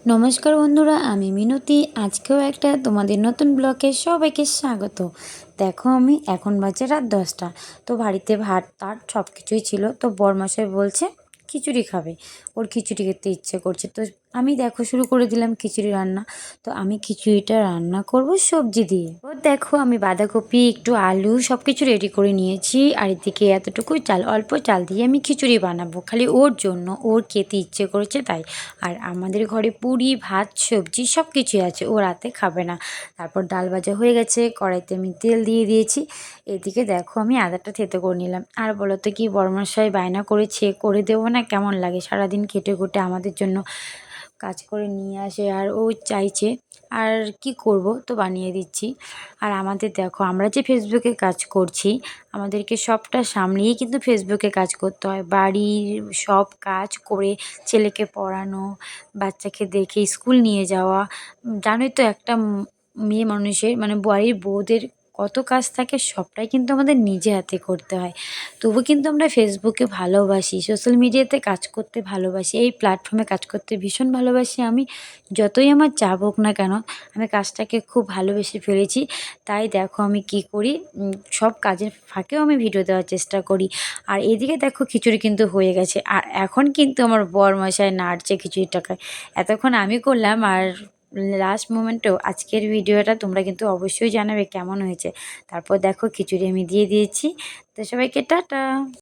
নমস্কার বন্ধুরা, আমি মিনতি। আজকেও একটা তোমাদের নতুন ব্লগে সবাইকে স্বাগত। দেখো, আমি এখন বাজে রাত 10টা। তো বাড়িতে ভাত টাত সব কিছুই ছিল। তো বরমশাই বলছে খিচুড়ি খাবে, ওর খিচুড়ি খেতে ইচ্ছে করছে। তো আমি দেখো শুরু করে দিলাম খিচুড়ি রান্না। তো আমি খিচুড়িটা রান্না করব সবজি দিয়ে। ও দেখো, আমি বাঁধাকপি, একটু আলু সব কিছু রেডি করে নিয়েছি। আর এদিকে এতটুকু চাল, অল্প চাল দিয়ে আমি খিচুড়ি বানাবো, খালি ওর জন্য, ওর খেতে ইচ্ছে করেছে তাই। আর আমাদের ঘরে পুরি, ভাত, সবজি সব কিছুই আছে, ও রাতে খাবে না। তারপর ডাল ভাজা হয়ে গেছে, কড়াইতে আমি তেল দিয়ে দিয়েছি। এদিকে দেখো আমি আদাটা থেতো করে নিলাম। আর বলো তো, কি বড়মশাই বায়না করেছে, করে দেবো না? কেমন লাগে সারাদিন খেটে খুটে আমাদের জন্য কাজ করে নিয়ে আসে, আর ও চাইছে। আর কি করব, তো বানিয়ে দিচ্ছি। আর আমাদের দেখো, আমরা যে ফেসবুকে কাজ করছি, আমাদেরকে সবটা সামলিয়েই কিন্তু ফেসবুকে কাজ করতে হয়। বাড়ির সব কাজ করে ছেলেকে পড়ানো, বাচ্চাকে দেখে স্কুল নিয়ে যাওয়া। জানোই তো, একটা মেয়ে মানুষের মানে বাড়ির বউদের কত কাজ থাকে, সবটাই কিন্তু আমাদের নিজে হাতে করতে হয়। তবু কিন্তু আমরা ফেসবুকে ভালোবাসি, সোশ্যাল মিডিয়াতে কাজ করতে ভালোবাসি, এই প্ল্যাটফর্মে কাজ করতে ভীষণ ভালোবাসি আমি। যতই আমার চাপ হোক না কেন, আমি কাজটাকে খুব ভালোবেসে ফেলেছি। তাই দেখো আমি কি করি, সব কাজের ফাঁকেও আমি ভিডিও দেওয়ার চেষ্টা করি। আর এদিকে দেখো খিচুড়ি কিন্তু হয়ে গেছে। আর এখন কিন্তু আমার বরমশাই নাড়ছে খিচুড়িটাকে। এতক্ষণ আমি করলাম। আর লাস্ট মোমেন্টেও আজকের ভিডিওটা তোমরা কিন্তু অবশ্যই জানাবে কেমন হয়েছে। তারপর দেখো খিচুড়ি আমি দিয়ে দিয়েছি। তো সবাইকে টাটা।